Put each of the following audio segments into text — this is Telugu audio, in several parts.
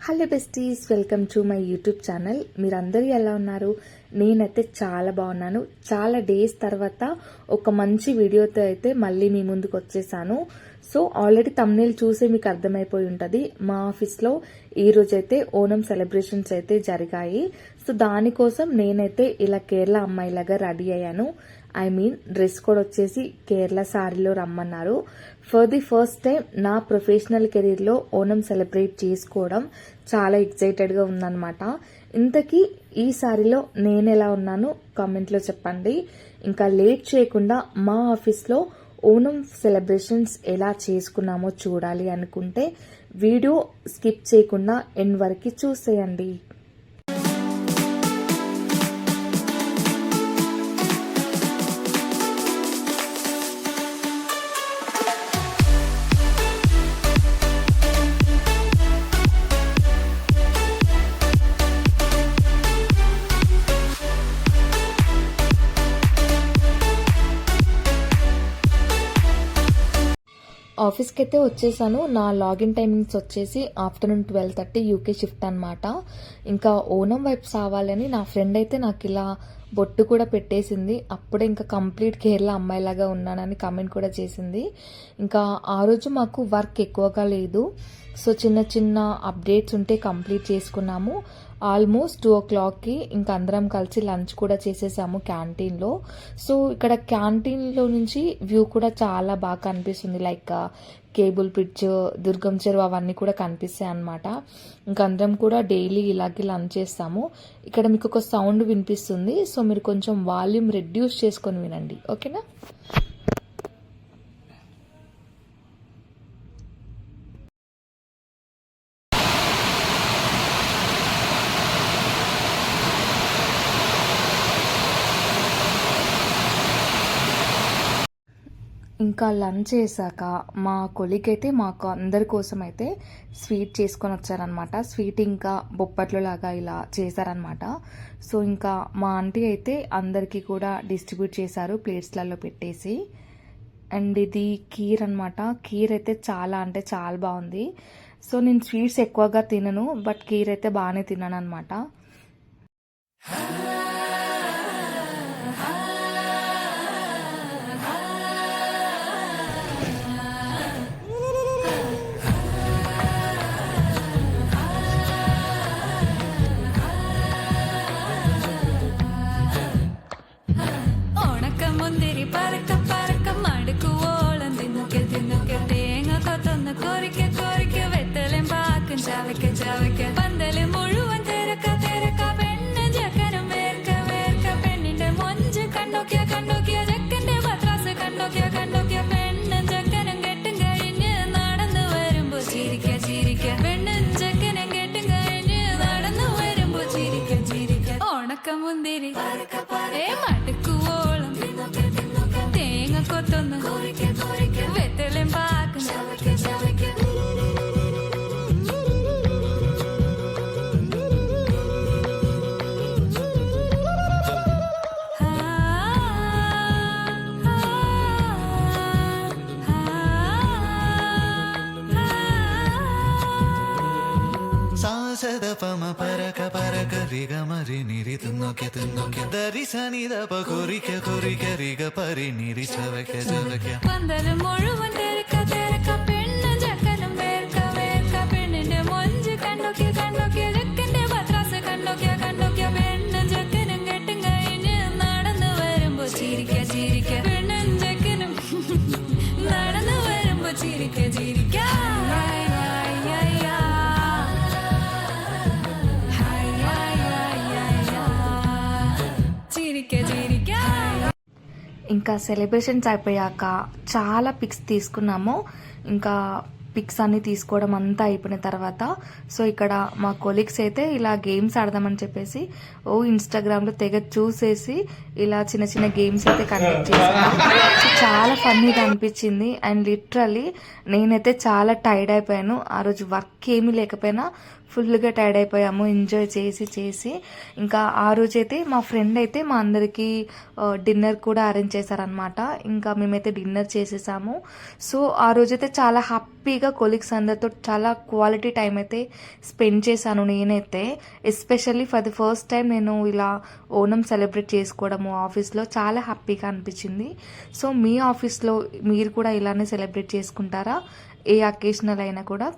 Hello besties, welcome to my YouTube channel. మీరందరూ ఎలా ఉన్నారు? నేనైతే చాలా బాగున్నాను. చాలా డేస్ తర్వాత ఒక మంచి వీడియోతో అయితే మళ్ళీ మీ ముందుకు వచ్చేసాను. సో ఆల్రెడీ థంబ్నెయిల్ చూసి మీకు అర్థమైపోయి ఉంటుంది. మా ఆఫీస్లో ఈరోజైతే ఓనం సెలబ్రేషన్స్ అయితే జరిగాయి. సో దానికోసం నేనైతే ఇలా కేరళ అమ్మాయిలాగా రెడీ అయ్యాను. డ్రెస్ కోడ్ వచ్చేసి కేరళ సారీలో రమ్మన్నారు. ఫర్ ది ఫస్ట్ టైం నా ప్రొఫెషనల్ కెరీర్లో ఓనం సెలబ్రేట్ చేసుకోవడం చాలా ఎక్సైటెడ్గా ఉందన్నమాట. ఇంతకీ ఈ సారీలో నేను ఎలా ఉన్నాను కామెంట్లో చెప్పండి. ఇంకా లేట్ చేయకుండా మా ఆఫీస్లో ఓనం సెలబ్రేషన్స్ ఎలా చేసుకున్నామో చూడాలి అనుకుంటే వీడియో స్కిప్ చేయకుండా ఎండ్ వరకు చూసేయండి. ఆఫీస్కి అయితే వచ్చేసాను. నా లాగిన్ టైమింగ్స్ వచ్చేసి ఆఫ్టర్నూన్ 12:30 యూకే షిఫ్ట్ అనమాట. ఇంకా ఓనం వైబ్స్ రావాలని నా ఫ్రెండ్ అయితే నాకు ఇలా బొట్టు కూడా పెట్టేసింది. అప్పుడే ఇంకా కంప్లీట్ కేరళ అమ్మాయిలాగా ఉన్నానని కామెంట్ కూడా చేసింది. ఇంకా ఆ రోజు మాకు వర్క్ ఎక్కువగా లేదు. సో చిన్న చిన్న అప్డేట్స్ ఉంటే కంప్లీట్ చేసుకున్నాము. ఆల్మోస్ట్ 2 o'clockకి ఇంకా అందరం కలిసి లంచ్ కూడా చేసేసాము క్యాంటీన్లో. సో ఇక్కడ క్యాంటీన్లో నుంచి వ్యూ కూడా చాలా బాగా కనిపిస్తుంది. లైక్ కేబుల్ బ్రిడ్జ్, దుర్గం చెరువు అవన్నీ కూడా కనిపిస్తాయి అన్నమాట. ఇంకా అందరం కూడా డైలీ ఇలాగే లంచ్ చేస్తాము. ఇక్కడ మీకు ఒక సౌండ్ వినిపిస్తుంది. సో మీరు కొంచెం వాల్యూమ్ రెడ్యూస్ చేసుకొని వినండి, ఓకేనా? ఇంకా లంచ్ చేశాక మా కొలీగ్ అయితే మాకు అందరి కోసం అయితే స్వీట్ చేసుకొని వచ్చారనమాట. స్వీట్ ఇంకా బొప్పట్లు లాగా ఇలా చేశారనమాట. సో ఇంకా మా ఆంటీ అయితే అందరికీ కూడా డిస్ట్రిబ్యూట్ చేశారు ప్లేట్స్లలో పెట్టేసి. అండ్ ఇది కీర్ అనమాట. కీర్ అయితే చాలా అంటే చాలా బాగుంది. సో నేను స్వీట్స్ ఎక్కువగా తినను, బట్ కీర్ అయితే బాగానే తిన్నాను అనమాట. പന്തല് മുഴുവൻ തിരക്ക തിരക്ക പെണ്ണ് ചെക്കനും വേർക്ക വേർക്ക പെണ്ണിന്റെ മൊഞ്ച് കണ്ടോക്കിയ കണ്ടോക്കിയ ചെക്കന്റെ പത്രാസ് കണ്ടോക്കിയ കണ്ടോക്കിയ പെണ്ണും ചെക്കനും കെട്ടും കഴിഞ്ഞ് നടന്നു വരുമ്പോ ചിരിക്ക ചിരിക്ക പെണ്ണും ചെക്കനും കെട്ടും കഴിഞ്ഞ് നടന്നു വരുമ്പോ ചിരിക്ക ചിരിക്ക ഉണക്കമുന്തിരി മടുക്കുവോളം തേങ്ങ കൊത്തൊന്ന് വെത്തലും പാക്കും పమ పరక పరక రిగ మరి నిరి తున్నొకె తున్నొకె దరి సని దప కొరిక కొరిక రిగ పరి నిరి చవకె చవకె പന്തല് മുഴുവൻ തിരക്ക തിരക്ക പെണ്ണ് ചെക്കനും വേർക്ക വേർക്ക പെണ്ണിന്റെ മൊഞ്ച് കണ്ടോക്കിയ കണ്ടോക്കിയ ചെക്കന്റെ പത്രാസ് കണ്ടോക്കിയ കണ്ടോക്കിയ പെണ്ണും ചെക്കനും കെട്ടും കഴിഞ്ഞ് നടന്നു വരുമ്പോ ചിരിക്ക ചിരിക്ക പെണ്ണും ചെക്കനും നടന്നു വരുമ്പോ ചിരിക്ക ചിരിക്ക ఇంకా సెలబ్రేషన్స్ అయిపోయాక చాలా పిక్స్ తీసుకున్నాము. ఇంకా పిక్స్ అన్ని తీసుకోవడం అంతా అయిపోయిన తర్వాత సో ఇక్కడ మా కొలీగ్స్ అయితే ఇలా గేమ్స్ ఆడదామని చెప్పేసి ఇన్స్టాగ్రామ్లో తెగ చూసేసి ఇలా చిన్న చిన్న గేమ్స్ అయితే కండక్ట్ చేశాను. సో చాలా ఫన్నీగా అనిపించింది. అండ్ లిటరల్లీ నేనైతే చాలా టైర్డ్ అయిపోయాను. ఆ రోజు వర్క్ ఏమీ లేకపోయినా ఫుల్గా టైర్డ్ అయిపోయాము ఎంజాయ్ చేసి చేసి. ఇంకా ఆ రోజైతే మా ఫ్రెండ్ అయితే మా అందరికీ డిన్నర్ కూడా అరేంజ్ చేశారనమాట. ఇంకా మేమైతే డిన్నర్ చేసేసాము. సో ఆ రోజైతే చాలా హ్యాపీగా హ్యాపీగా కొలీగ్స్ అందరితో చాలా క్వాలిటీ టైం అయితే స్పెండ్ చేశాను నేనైతే. Especially for the first time నేను ఇలా ఓనం సెలబ్రేట్ చేసుకోవడము ఆఫీస్లో చాలా హ్యాపీగా అనిపించింది. సో మీ ఆఫీస్లో మీరు కూడా ఇలానే సెలబ్రేట్ చేసుకుంటారా? ఏ అకేషనల్ అయినా కూడా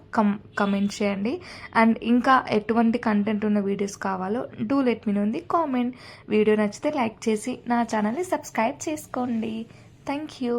కమెంట్ చేయండి. అండ్ ఇంకా ఎటువంటి కంటెంట్ ఉన్న వీడియోస్ కావాలో do let me know in the comment. Video నచ్చితే లైక్ చేసి నా ఛానల్ని సబ్స్క్రైబ్ చేసుకోండి. Thank you.